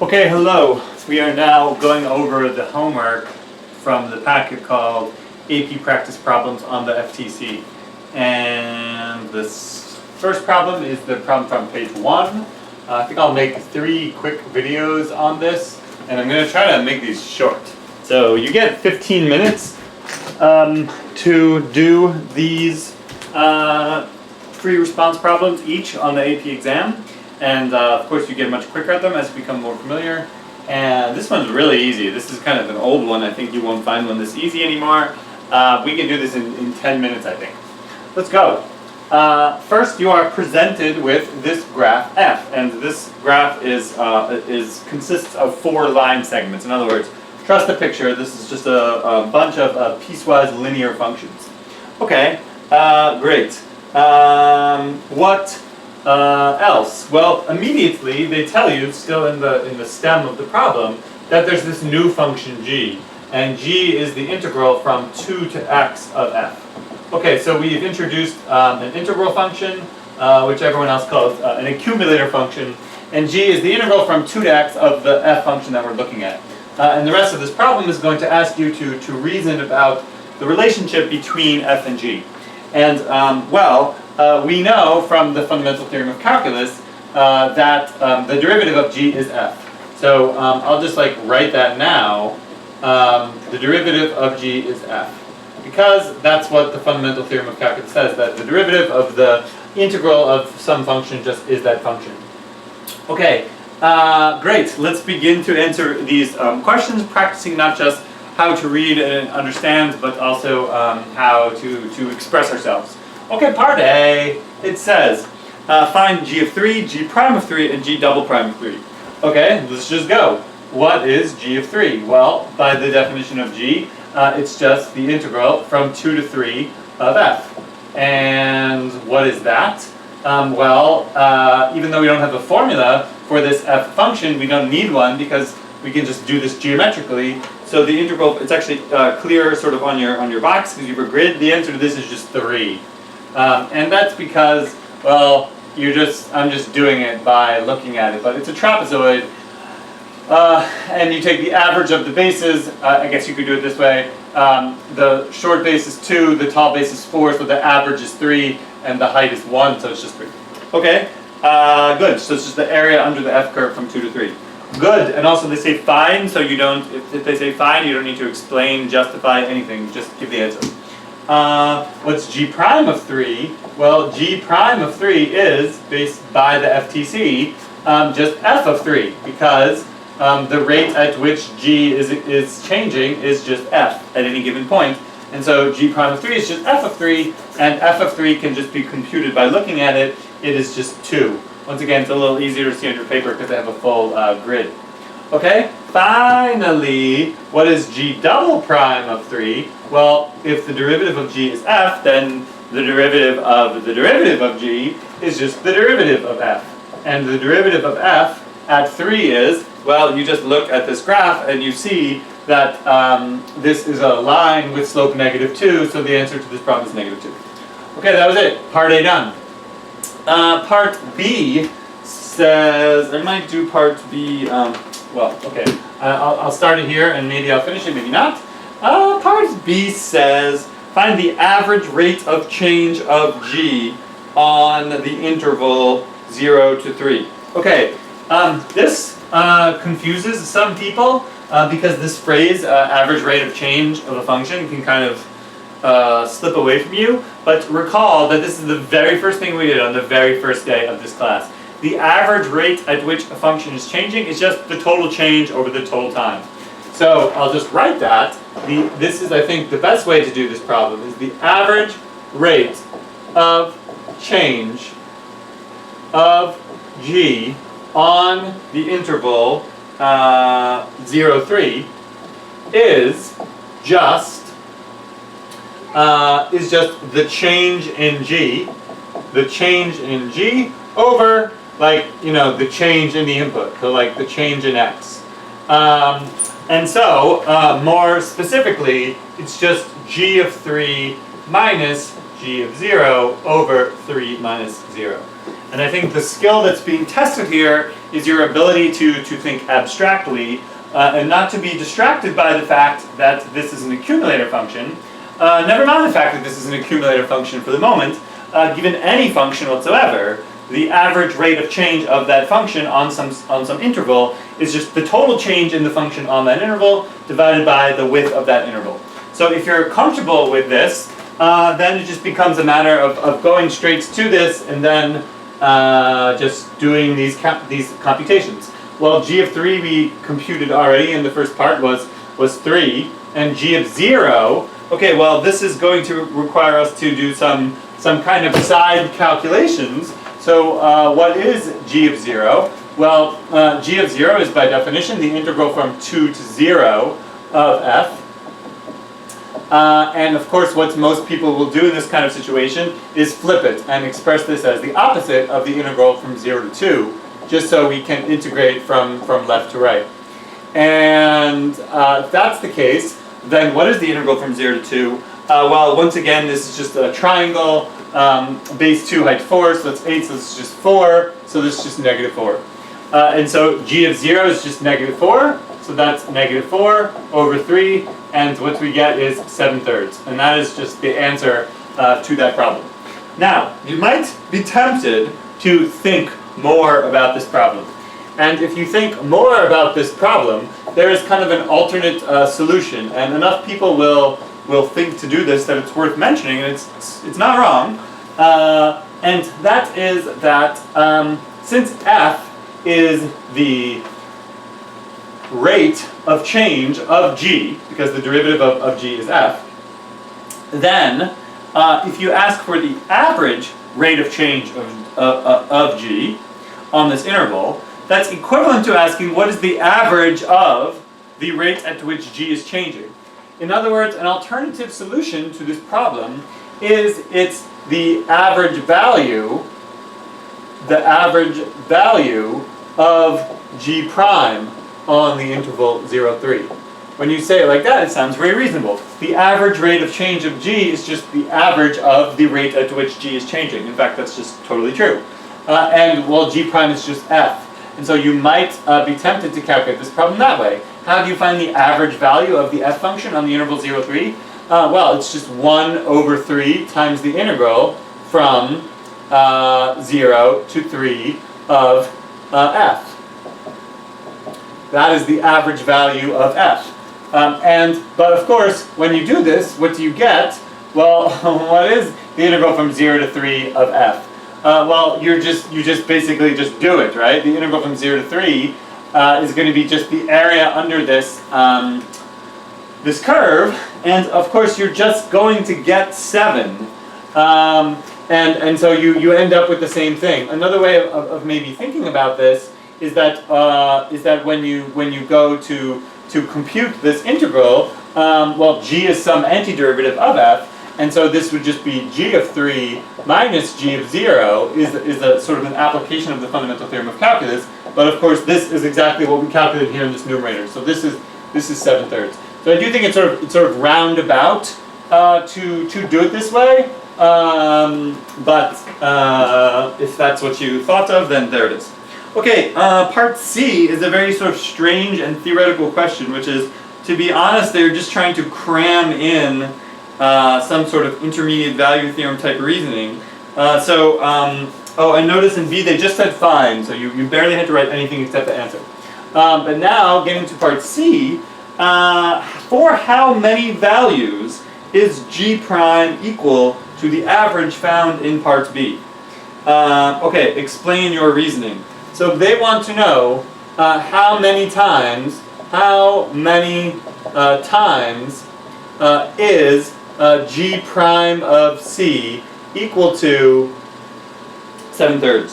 Okay, hello. We are now going over the homework from the packet called AP Practice Problems on the FTC. And this first problem is the problem from page 1. I think I'll make 3 quick videos on this, and I'm going to try to make these short. So you get 15 minutes to do these 3 response problems each on the AP exam. And of course you get much quicker at them as you become more familiar. And this one's really easy. This is kind of an old one. I think you won't find one this easy anymore. We can do this in 10 minutes, I think. Let's go. First, you are presented with this graph f, and this graph consists of 4 line segments. In other words, trust the picture. This is just a bunch of piecewise linear functions. Okay, great. What else? Well, immediately they tell you, still in the stem of the problem, that there's this new function g, and g is the integral from 2 to x of f. Okay, so we've introduced an integral function, which everyone else calls an accumulator function, and g is the integral from 2 to x of the f function that we're looking at. And the rest of this problem is going to ask you to reason about the relationship between f and g. And, we know from the fundamental theorem of calculus that the derivative of g is f. So I'll just write that now. The derivative of g is f. Because that's what the fundamental theorem of calculus says, that the derivative of the integral of some function just is that function. Okay, great. Let's begin to answer these questions, practicing not just how to read and understand, but also how to express ourselves. Okay, part A, it says, find g of 3, g prime of 3, and g double prime of 3. Okay, let's just go. What is g of 3? Well, by the definition of g, it's just the integral from 2 to 3 of f. And what is that? Even though we don't have a formula for this f function, we don't need one because we can just do this geometrically. So the integral, it's actually clear sort of on your box because you have a grid. The answer to this is just 3. And that's because, well, I'm just doing it by looking at it, but it's a trapezoid, and you take the average of the bases. I guess you could do it this way. The short base is 2, the tall base is 4, so the average is 3, and the height is 1, so it's just 3. Okay, good. So it's just the area under the f curve from 2 to 3. Good, and also they say find, so you don't, if they say find, you don't need to explain, justify, anything, just give the answer. What's g prime of 3? Well, g prime of 3 is, based by the FTC, just f of 3, because the rate at which g is changing is just f at any given point. And so g prime of 3 is just f of 3, and f of 3 can just be computed by looking at it. It is just 2. Once again, it's a little easier to see on your paper because I have a full grid. Okay, finally, what is g double prime of 3? Well, if the derivative of g is f, then the derivative of g is just the derivative of f. And the derivative of f at 3 is, well, you just look at this graph and you see that this is a line with slope -2, so the answer to this problem is -2. Okay, that was it. Part A done. Part B says, I might do part B, okay, I'll start it here and maybe I'll finish it, maybe not. Part B says, find the average rate of change of g on the interval 0 to 3. Okay, this confuses some people because this phrase, average rate of change of a function, can kind of slip away from you. But recall that this is the very first thing we did on the very first day of this class. The average rate at which a function is changing is just the total change over the total time. So I'll just write that. This is, I think, the best way to do this problem is the average rate of change of g on the interval 0, 3 is just the change in g, over the change in the input, so the change in x. And so, more specifically, it's just g of 3 minus g of 0 over 3 minus 0. And I think the skill that's being tested here is your ability to think abstractly and not to be distracted by the fact that this is an accumulator function. Never mind the fact that this is an accumulator function for the moment. Given any function whatsoever, the average rate of change of that function on some interval is just the total change in the function on that interval divided by the width of that interval. So if you're comfortable with this, then it just becomes a matter of going straight to this and then just doing these computations. Well, g of 3 we computed already, and the first part was 3, and g of 0, okay, well this is going to require us to do some kind of side calculations. So what is g of 0? Well, g of 0 is by definition the integral from 2 to 0 of f. And of course what most people will do in this kind of situation is flip it and express this as the opposite of the integral from 0 to 2, just so we can integrate from left to right. And if that's the case, then what is the integral from 0 to 2? Well, once again, this is just a triangle, base 2, height 4, so that's 8, so this is just 4, so this is just negative 4. And so g of 0 is just negative 4, so that's negative 4 over 3, and what we get is 7/3. And that is just the answer to that problem. Now, you might be tempted to think more about this problem. And if you think more about this problem, there is kind of an alternate solution, and enough people will think to do this that it's worth mentioning, and it's not wrong. And that is that since f is the rate of change of g, because the derivative of g is f, then if you ask for the average rate of change of g on this interval, that's equivalent to asking what is the average of the rate at which g is changing. In other words, an alternative solution to this problem is it's the average value of g prime on the interval 0, 3. When you say it like that, it sounds very reasonable. The average rate of change of g is just the average of the rate at which g is changing. In fact, that's just totally true. And, well, g prime is just f. And so you might be tempted to calculate this problem that way. How do you find the average value of the f function on the interval 0, 3? Well, it's just 1 over 3 times the integral from 0 to 3 of f. That is the average value of f. But of course, when you do this, what do you get? Well, what is the integral from 0 to 3 of f? Well, you just basically just do it, right? The integral from 0 to 3 is going to be just the area under this this curve, and of course you're just going to get 7, and so you end up with the same thing. Another way of maybe thinking about this is that when you go to compute this integral, well, g is some antiderivative of f. And so this would just be g of 3 minus g of 0 is a sort of an application of the fundamental theorem of calculus. But of course, this is exactly what we calculated here in this numerator. So this is 7/3. So I do think it's sort of roundabout to do it this way. But if that's what you thought of, then there it is. Okay, part C is a very sort of strange and theoretical question, which is, to be honest, they're just trying to cram in some sort of intermediate value theorem type reasoning. Oh, and notice in B they just said fine, so you barely had to write anything except the answer. But now, getting to part C, for how many values is g prime equal to the average found in part B? Okay, explain your reasoning. So they want to know how many times is g prime of C equal to 7/3?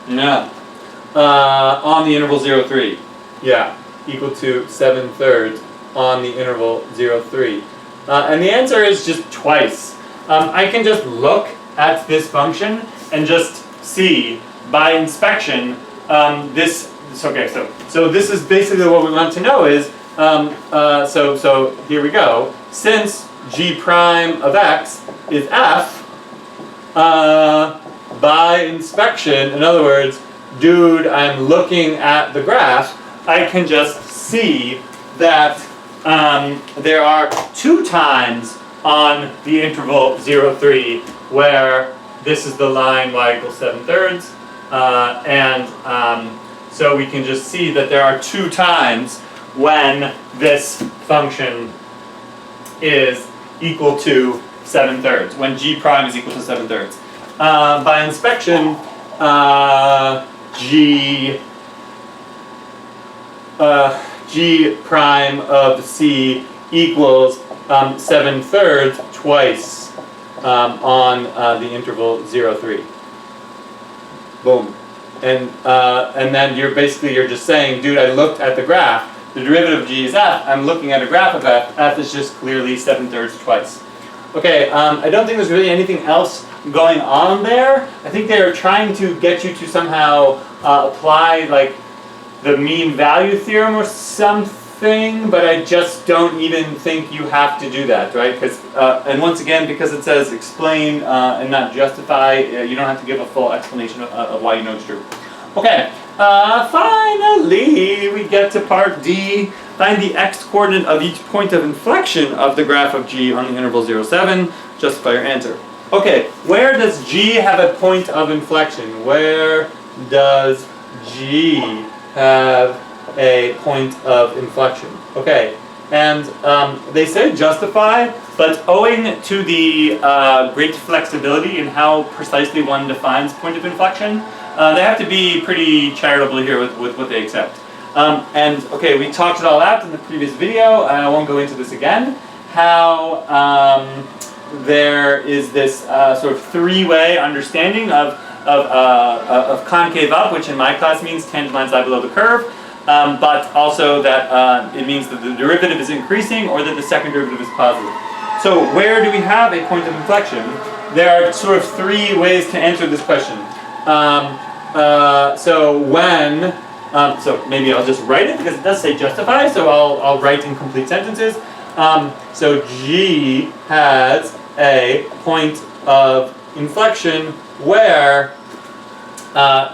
Yeah. On the interval 0, 3. Yeah, equal to 7/3 on the interval 0, 3. And the answer is just twice. I can just look at this function and just see by inspection this. Okay, so this is basically what we want to know is. So here we go. Since g prime of x is f, by inspection, in other words, dude, I'm looking at the graph, I can just see that there are 2 times on the interval 0, 3 where this is the line y equals 7/3, so we can just see that there are 2 times when this function is equal to 7/3, when g prime is equal to 7/3. By inspection, g prime of c equals 7/3 twice on the interval 0, 3. Boom. And then you're just saying, dude, I looked at the graph. The derivative of g is f. I'm looking at a graph of f. F is just clearly 7/3 twice. Okay, I don't think there's really anything else going on there. I think they're trying to get you to somehow apply like the mean value theorem or something, but I just don't even think you have to do that, right? Because and once again, because it says explain and not justify, you don't have to give a full explanation of why you know it's true. Okay, finally we get to part D. Find the x-coordinate of each point of inflection of the graph of g on the interval 0, 7. Justify your answer. Okay, where does g have a point of inflection? Where does g have a point of inflection? Okay, and they say justify, but owing to the great flexibility in how precisely one defines point of inflection, they have to be pretty charitable here with what they accept. And okay, we talked it all out in the previous video, and I won't go into this again, how there is this sort of 3-way understanding of concave up, which in my class means tangent lines lie below the curve, but also that it means that the derivative is increasing or that the second derivative is positive. So where do we have a point of inflection? There are sort of 3 ways to answer this question. So maybe I'll just write it because it does say justify, so I'll write in complete sentences. So G has a point of inflection where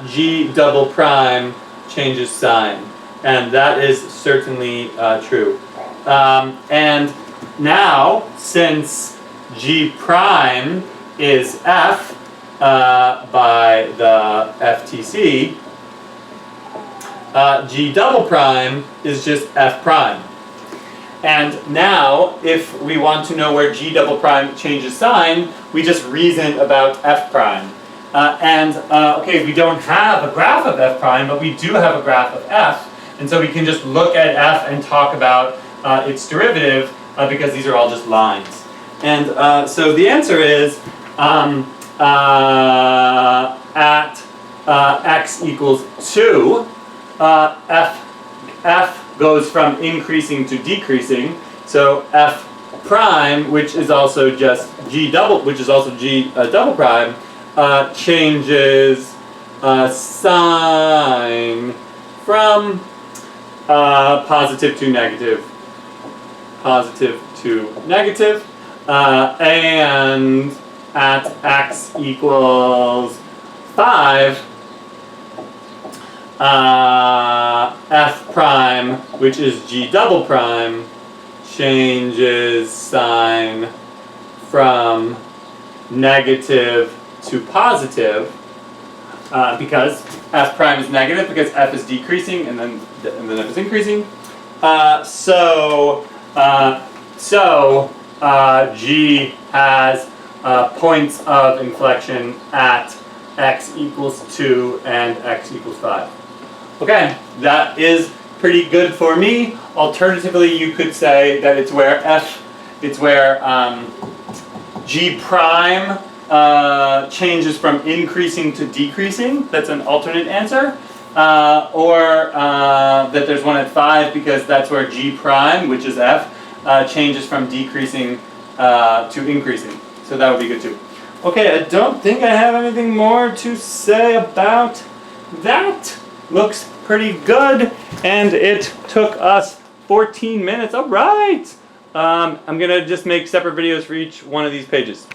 G double prime changes sign, and that is certainly true. And now, since G prime is F by the FTC, G double prime is just F prime. And now, if we want to know where G double prime changes sign, we just reason about F prime. Okay, we don't have a graph of F prime, but we do have a graph of F, and so we can just look at F and talk about its derivative, because these are all just lines. And so the answer is, at x equals 2, F goes from increasing to decreasing, so F prime, which is also just G double, which is also G double prime, changes sign from positive to negative, and at x equals 5, F prime, which is G double prime, changes sign from negative to positive, because F prime is negative, because F is decreasing, and then F is increasing. So G has points of inflection at x equals 2 and x equals 5. Okay, that is pretty good for me. Alternatively, you could say that it's where G prime changes from increasing to decreasing. That's an alternate answer. Or that there's one at 5 because that's where G prime, which is F, changes from decreasing to increasing. So that would be good too. Okay, I don't think I have anything more to say about that. Looks pretty good, and it took us 14 minutes. All right. I'm gonna just make separate videos for each one of these pages.